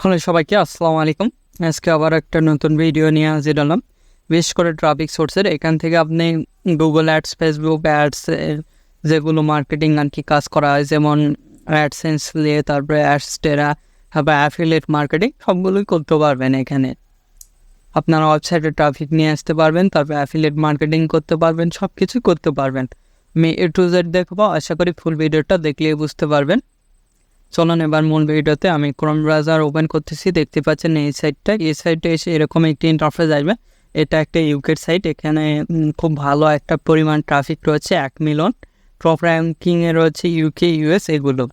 Hello সবাইকে, আসসালামু আলাইকুম। আজকে আবার একটা নতুন ভিডিও নিয়ে হাজির হলাম। বিশেষ করে ট্রাফিক সোর্সের এখান থেকে আপনি গুগল অ্যাডস, ফেসবুক অ্যাডস, যেগুলো মার্কেটিং আর কি কাজ করা হয়, যেমন অ্যাডসেন্স দিয়ে, তারপরে অ্যাডস্টেরা বা অ্যাফিলিয়েট মার্কেটিং, সবগুলোই করতে পারবেন। এখানে আপনারা ওয়েবসাইটে ট্রাফিক নিয়ে আসতে পারবেন, তারপরে অ্যাফিলিয়েট মার্কেটিং করতে পারবেন, সব কিছুই করতে পারবেন। আমি A to Z দেখবো, আশা করি ফুল ভিডিওটা দেখলেই বুঝতে পারবেন। চলুন এবার মূল ভিডিওতে। আমি ক্রোম ব্রাউজার ওপেন করতেছি, দেখতে পাচ্ছেন এই সাইটে এসে এরকম একটি ইন্টারফেস আসবে। এটা একটা ইউকের সাইট। এখানে খুব ভালো একটা পরিমাণ ট্রাফিক রয়েছে, 1 মিলিয়ন। টপ র্যাঙ্কিংয়ে রয়েছে ইউকে, ইউএস এগুলো।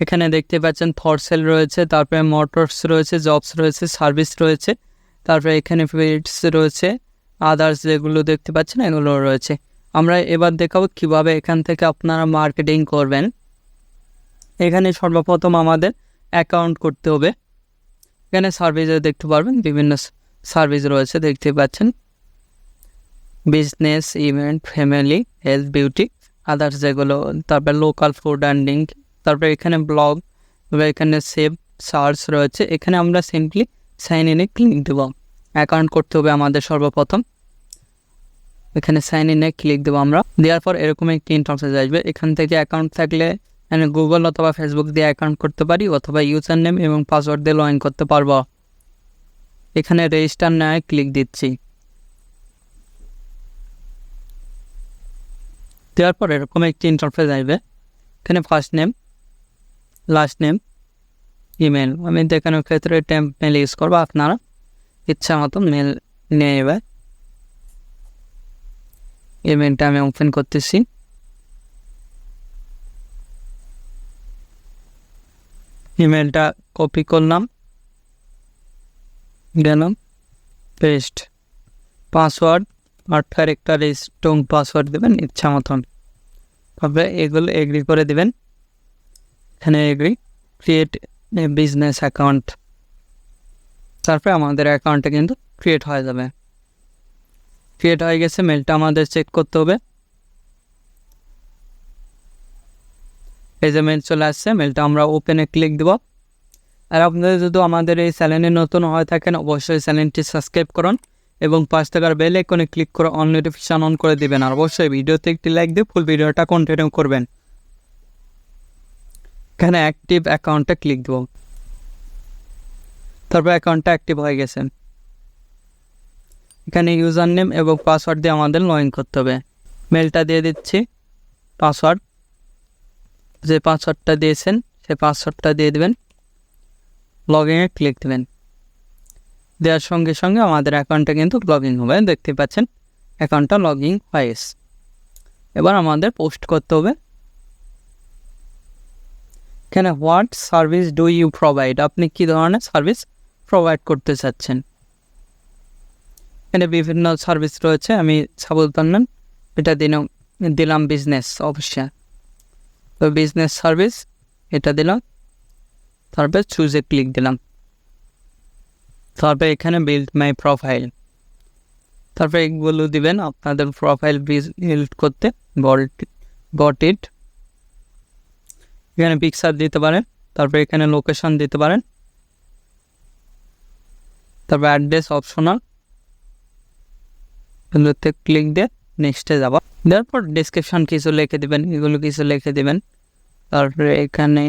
এখানে দেখতে পাচ্ছেন ফর সেল রয়েছে, তারপরে মোটরস রয়েছে, জবস রয়েছে, সার্ভিস রয়েছে, তারপরে এখানে ফিডস রয়েছে, আদার্স যেগুলো দেখতে পাচ্ছেন এগুলো রয়েছে। আমরা এবার দেখাবো কিভাবে এখান থেকে আপনারা মার্কেটিং করবেন। এখানে সর্বপ্রথম আমাদের অ্যাকাউন্ট করতে হবে। এখানে সার্ভিসে দেখতে পারবেন বিভিন্ন সার্ভিস রয়েছে, দেখতে পাচ্ছেন business, event, family, health, beauty, others যেগুলো। তারপরে লোকাল ফুড অ্যান্ড ড্রিঙ্ক, তারপরে এখানে ব্লগ, এখানে সেভ, সার্চ রয়েছে। এখানে আমরা সিম্পলি সাইন ইনে ক্লিক দেব। অ্যাকাউন্ট করতে হবে আমাদের সর্বপ্রথম। এখানে সাইন ইনে ক্লিক দেবো আমরা। দেওয়ার পর এরকম একটি ইন্টারফেস আসবে। এখান থেকে অ্যাকাউন্ট থাকলে আমি গুগল অথবা ফেসবুক দিয়ে অ্যাকাউন্ট করতে পারি, অথবা ইউজার নেম এবং পাসওয়ার্ড দিয়ে লগ ইন করতে পারবো। এখানে রেজিস্টার নাও ক্লিক দিচ্ছি। দেওয়ার পর এরকম একটি ইন্টারফেস আসবে। এখানে first name, last name, email. আমি দেখানোর ক্ষেত্রে টেম্প মেল ইউজ করবো, আপনারা ইচ্ছা মতো মেল নিয়ে নেবে। ইমেলটা আমি ওপেন করতেছি। ইমেলটা কপি করলাম, গেলাম, paste. Password 8 character strong password দেবেন ইচ্ছা মতন। তবে এগুলো এগ্রি করে দেবেন। এখানে এগ্রি, ক্রিয়েট বিজনেস অ্যাকাউন্ট। তারপরে আমাদের অ্যাকাউন্টটা কিন্তু ক্রিয়েট হয়ে যাবে। ক্রিয়েট হয়ে গেছে। মেলটা আমাদের চেক করতে হবে। এই যে মেল চলে আসছে, মেলটা আমরা ওপেনে ক্লিক দেব। আর আপনাদের যদি আমাদের এই চ্যানেলে নতুন হয়ে থাকেন, অবশ্যই চ্যানেলটি সাবস্ক্রাইব করুন এবং পাশ থাকার বেল আইকনে ক্লিক করে অল নোটিফিকেশন অন করে দিবেন। আর অবশ্যই ভিডিওতে একটি লাইক দিয়ে ফুল ভিডিওটা কন্টিনিউ করবেন। এখানে অ্যাক্টিভ অ্যাকাউন্টে ক্লিক দেব। তারপর অ্যাকাউন্টটা অ্যাক্টিভ হয়ে গেছে। এখানে ইউজার নেম এবং পাসওয়ার্ড দিয়ে আমাদের লগ ইন করতে হবে। মেলটা দিয়ে দিচ্ছি, পাসওয়ার্ড, যে পাসওয়ার্ডটা দিয়েছেন সেই পাসওয়ার্ডটা দিয়ে দেবেন। লগ ইনে ক্লিক দেবেন। দেওয়ার সঙ্গে সঙ্গে আমাদের অ্যাকাউন্টটা কিন্তু লগ ইন হবে। দেখতে পাচ্ছেন অ্যাকাউন্টটা লগ ইন হয়ে গেছে। এবার আমাদের পোস্ট করতে হবে। এখানে what service do you provide, আপনি কী ধরনের সার্ভিস প্রোভাইড করতে চাচ্ছেন। এখানে বিভিন্ন সার্ভিস রয়েছে। আমি সাবধান এটা দিলাম বিজনেস, অবশ্যই তো বিজনেস সার্ভিস এটা দিলাম। তারপরে চুজে ক্লিক দিলাম। তারপরে এখানে বিল্ড মাই প্রোফাইল, তারপরে এগুলো দিবেন আপনাদের প্রোফাইল বিল্ড করতে। Got it. এখানে পিকচার দিতে পারেন, তারপরে এখানে লোকেশন দিতে পারেন, তারপর অ্যাড্রেস অপশনাল, এগুলোতে ক্লিক দিয়ে নেক্সটে যাবা। দেওয়ার পর ডিসক্রিপশন কিছু লিখে দেবেন, এগুলো কিছু লিখে দেবেন। তারপরে এখানে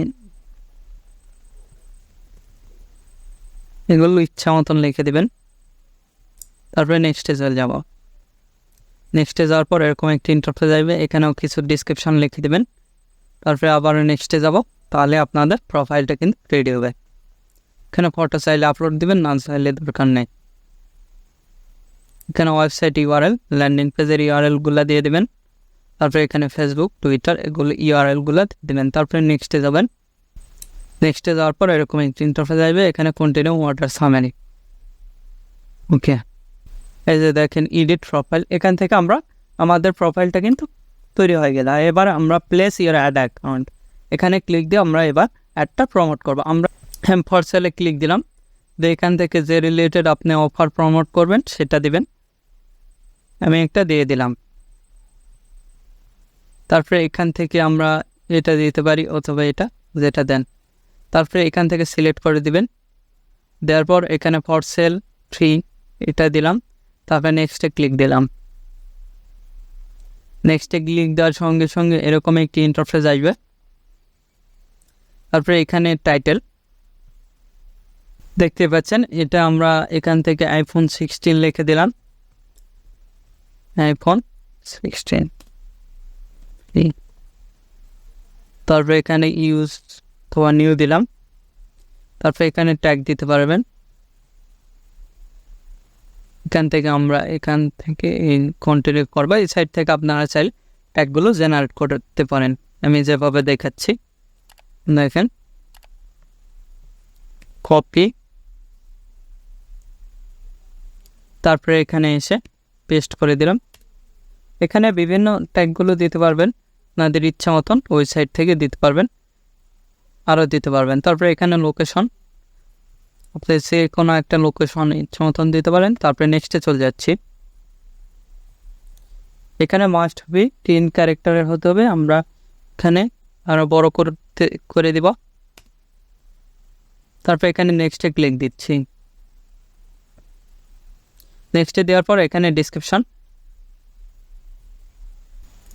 এগুলো ইচ্ছা মতন লিখে দেবেন। তারপরে নেক্সটে চলে যাব। নেক্সটে যাওয়ার পর এরকম একটি ইন্টারফেস আসবে। এখানেও কিছু ডিসক্রিপশন লিখে দেবেন। তারপরে আবার নেক্সটে যাব। তাহলে আপনাদের প্রোফাইলটা কিন্তু রেডি হবে। এখানে ফটো চাইলে আপলোড দিবেন, না চাইলে দরকার নেই। এখানে ওয়েবসাইট ইউআরএল, ল্যান্ডিং পেজের ইউআরএলগুলো দিয়ে দেবেন। তারপরে এখানে ফেসবুক, টুইটার, এগুলো ইউআরএলগুলো দেবেন। তারপরে নেক্সটে যাবেন। নেক্সটে যাওয়ার পর এরকম একটি ইন্টারফেস আসবে। এখানে কন্টিনিউ ওয়াটার সামারি। ওকে, এই যে দেখেন এডিট প্রোফাইল। এখান থেকে আমরা আমাদের প্রোফাইলটা কিন্তু তৈরি হয়ে গেল। এবার আমরা প্লেস ইউর অ্যাড অ্যাকাউন্ট, এখানে ক্লিক দিয়ে আমরা এবার অ্যাডটা প্রমোট করবো। আমরা ফর সেলে ক্লিক দিলাম। এখান থেকে যে রিলেটেড আপনি অফার প্রমোট করবেন সেটা দিবেন। আমি একটা দিয়ে দিলাম। তারপরে এখান থেকে আমরা এটা দিতে পারি, অথবা এটা যেটা দেন। তারপরে এখান থেকে সিলেক্ট করে দিবেন। দেওয়ার পর এখানে ফর সেল ফ্রি এটা দিলাম, তারপরে নেক্সটে ক্লিক দিলাম। নেক্সটে ক্লিক দেওয়ার সঙ্গে সঙ্গে এরকম একটি ইন্টারফেস আসবে। তারপরে এখানে টাইটেল দেখতে পাচ্ছেন, এটা আমরা এখান থেকে iPhone 16 লিখে দিলাম, iPhone 16। তারপরে এখানে ইউজ অথবা নিউ দিলাম। তারপরে এখানে ট্যাগ দিতে পারবেন। এখান থেকে কন্টিনিউ করবো। এই সাইড থেকে আপনারা চাইলে ট্যাগগুলো জেনারেট করতে পারেন, আমি যেভাবে দেখাচ্ছি। দেখেন, কপি, তারপরে এখানে এসে পেস্ট করে দিলাম। এখানে বিভিন্ন ট্যাগগুলো দিতে পারবেন আপনাদের ইচ্ছা মতন, ওই সাইড থেকে দিতে পারবেন, আরও দিতে পারবেন। তারপরে এখানে লোকেশন, আপনি যে কোনো একটা লোকেশন ইচ্ছা মতন দিতে পারেন। তারপরে নেক্সটে চলে যাচ্ছি। এখানে মাস্ট বি 3 ক্যারেক্টারের হতে হবে, আমরা এখানে আরও বড় করে দিব। তারপর এখানে নেক্সটে ক্লিক দিচ্ছি। নেক্সটে দেওয়ার পর এখানে ডিসক্রিপশন,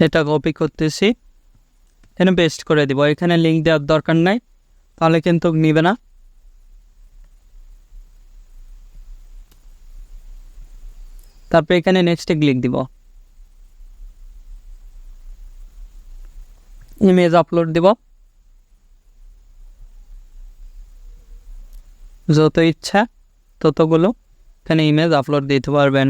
এটা কপি করতেছি, এখানে পেস্ট করে দিব। এখানে লিঙ্ক দেওয়ার দরকার নাই, তাহলে কিন্তু নিবে না। তারপরে এখানে নেক্সটে ক্লিক দিব। ইমেজ আপলোড দিব, যত ইচ্ছা ততগুলো এখানে ইমেজ আপলোড দিতে পারবেন।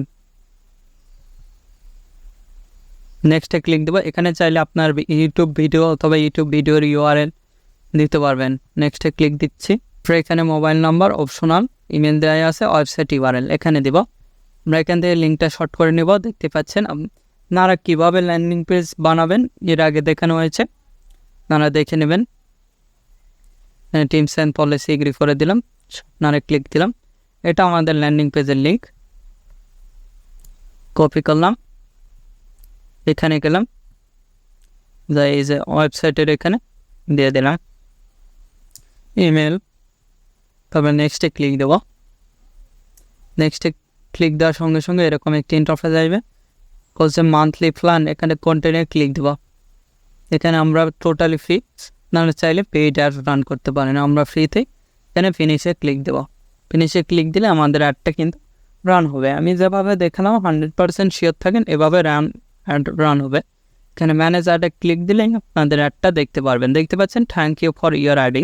নেক্সটে ক্লিক দেবো। এখানে চাইলে আপনার ইউটিউব ভিডিও অথবা ইউটিউব ভিডিওর URL দিতে পারবেন। নেক্সটে ক্লিক দিচ্ছি। এখানে মোবাইল নাম্বার অপশনাল, ইমেল দেওয়া আছে, ওয়েবসাইট URL এখানে দিব। আমরা এখান থেকে লিঙ্কটা শর্ট করে নেব। দেখতে পাচ্ছেন আপনারা কীভাবে ল্যান্ডিং পেজ বানাবেন এর আগে দেখানো হয়েছে, আপনারা দেখে নেবেন। টিমস অ্যান্ড পলিসি এগ্রি করে দিলাম, আপনারা ক্লিক দিলাম। এটা আমাদের ল্যান্ডিং পেজের লিঙ্ক, কপি করলাম, এখানে গেলাম, যাই এই যে ওয়েবসাইটের এখানে দিয়ে দিলাম ইমেল। তারপরে নেক্সটে ক্লিক দেবো। নেক্সটে ক্লিক দেওয়ার সঙ্গে সঙ্গে এরকম একটি ইন্টারফেস আসবে, বলছে মান্থলি প্ল্যান। এখানে কন্টিনিউ ক্লিক দেবো। এখানে আমরা টোটালি ফ্রি, আপনারা চাইলে পেইড অ্যাড রান করতে পারেন, আমরা ফ্রিতেই। এখানে ফিনিশে ক্লিক দেবো। ফিনিশে ক্লিক দিলে আমাদের অ্যাডটা কিন্তু রান হবে। আমি যেভাবে দেখালাম 100% শিওর থাকেন এভাবে রান হবে। এখানে ম্যানেজ অ্যাডে ক্লিক দিলে আপনাদের অ্যাডটা দেখতে পারবেন। দেখতে পাচ্ছেন thank you for your adding,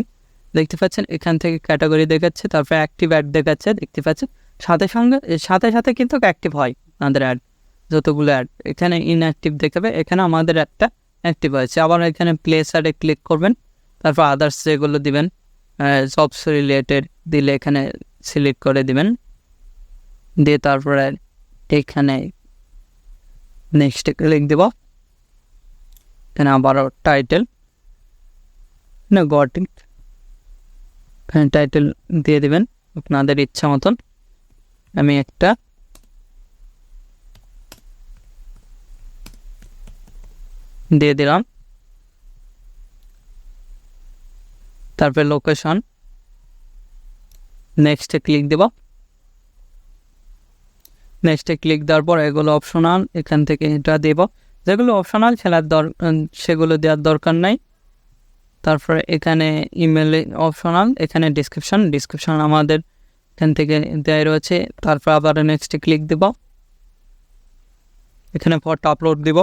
দেখতে পাচ্ছেন এখান থেকে ক্যাটাগরি দেখাচ্ছে, তারপরে অ্যাক্টিভ অ্যাড দেখাচ্ছে। দেখতে পাচ্ছেন সাথে সাথে কিন্তু অ্যাক্টিভ হয় আপনাদের অ্যাড, যতগুলো অ্যাড। এখানে ইনঅ্যাক্টিভ দেখাবে, এখানে আমাদের অ্যাডটা অ্যাক্টিভ হয়েছে। আবার এখানে প্লেস অ্যাডে ক্লিক করবেন, তারপর আদার্স যেগুলো দিবেন জবস রিলেটেড দিলে এখানে সিলেক্ট করে দিবেন, দিয়ে তারপরে এখানে নেক্সটে ক্লিক দেব। এখানে আবারও টাইটেল গট ইট, এখানে টাইটেল দিয়ে দিবেন আপনাদের ইচ্ছা মতন। আমি একটা দিয়ে দিলাম। তারপরে লোকেশন, নেক্সটে ক্লিক দেব। নেক্সটে ক্লিক দেওয়ার পর এগুলো অপশনাল, এখান থেকে এটা দেব। যেগুলো অপশনাল সেগুলো দেওয়ার দরকার নাই। তারপরে এখানে ইমেলে অপশনাল, এখানে ডিসক্রিপশন আমাদের এখান থেকে দেওয়া রয়েছে। তারপর আবার নেক্সটে ক্লিক দেব। এখানে ফটো আপলোড দিব।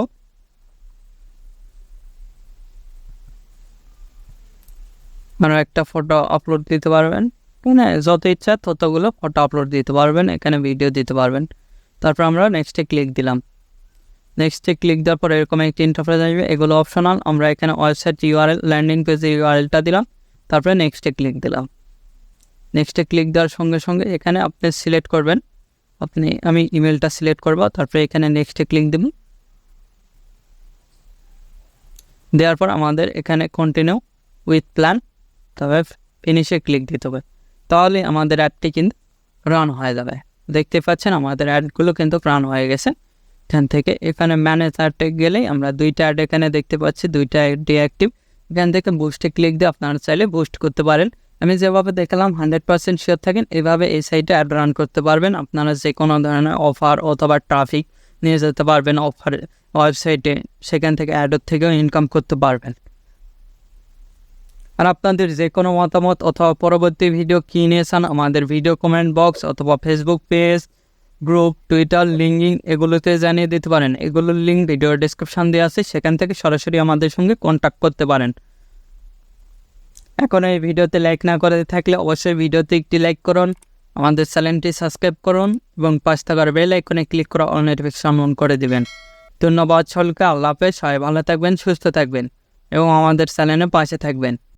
মানে একটা ফটো আপলোড দিতে পারবেন, মানে যত ইচ্ছা ততগুলো ফটো আপলোড দিতে পারবেন, এখানে ভিডিও দিতে পারবেন। তারপর আমরা নেক্সটে ক্লিক দিলাম। নেক্সটে ক্লিক দেওয়ার পর এরকম একটি ইন্টারফেস আসবে, এগুলো অপশনাল। আমরা এখানে ওয়েবসাইট URL ল্যান্ডিং পেজে URLটা দিলাম, তারপরে নেক্সটে ক্লিক দিলাম। নেক্সটে ক্লিক দেওয়ার সঙ্গে সঙ্গে এখানে আপনি সিলেক্ট করবেন, আমি ইমেলটা সিলেক্ট করব। তারপরে এখানে নেক্সটে ক্লিক দেব। দেওয়ার পর আমাদের এখানে কন্টিনিউ উইথ প্ল্যান, তবে ফিনিশে ক্লিক দিতে হবে, তাহলে আমাদের অ্যাডটি কিন্তু রান হয়ে যাবে। দেখতে পাচ্ছেন আমাদের অ্যাডগুলো কিন্তু রান হয়ে গেছে। এখান থেকে এখানে ম্যানেজ অ্যাডে গেলেই আমরা দুইটা অ্যাড এখানে দেখতে পাচ্ছি, দুইটা অ্যাড অ্যাক্টিভ। এখান থেকে বুস্টে ক্লিক দিয়ে আপনারা চাইলে বুস্ট করতে পারেন আমি যেভাবে দেখালাম 100% শিওর থাকেন, এভাবে এই সাইটে অ্যাড রান করতে পারবেন। আপনারা যে কোনো ধরনের অফার অথবা ট্রাফিক নিয়ে যেতে পারবেন অফার ওয়েবসাইটে, সেখান থেকে অ্যাডের থেকেও ইনকাম করতে পারবেন। আর আপনাদের যে কোনো মতামত অথবা পরবর্তী ভিডিও কী নিয়ে চান, আমাদের ভিডিও কমেন্ট বক্স অথবা Facebook page, group, Twitter, LinkedIn এগুলোতে জানিয়ে দিতে পারেন। এগুলোর লিঙ্ক ভিডিওর ডেসক্রিপশন দেওয়া আছে, সেখান থেকে সরাসরি আমাদের সঙ্গে কন্ট্যাক্ট করতে পারেন। এখন এই ভিডিওতে লাইক না করে থাকলে অবশ্যই ভিডিওতে একটি লাইক করুন, আমাদের চ্যানেলটি সাবস্ক্রাইব করুন এবং পাশ থাকার বেল আইকনে ক্লিক করে অল নোটিফিকেশন অন করে দিবেন। ধন্যবাদ সকলকে। আল্লাহ হাফেজ। সবাই ভালো থাকবেন, সুস্থ থাকবেন এবং আমাদের চ্যানেলে পাশে থাকবেন।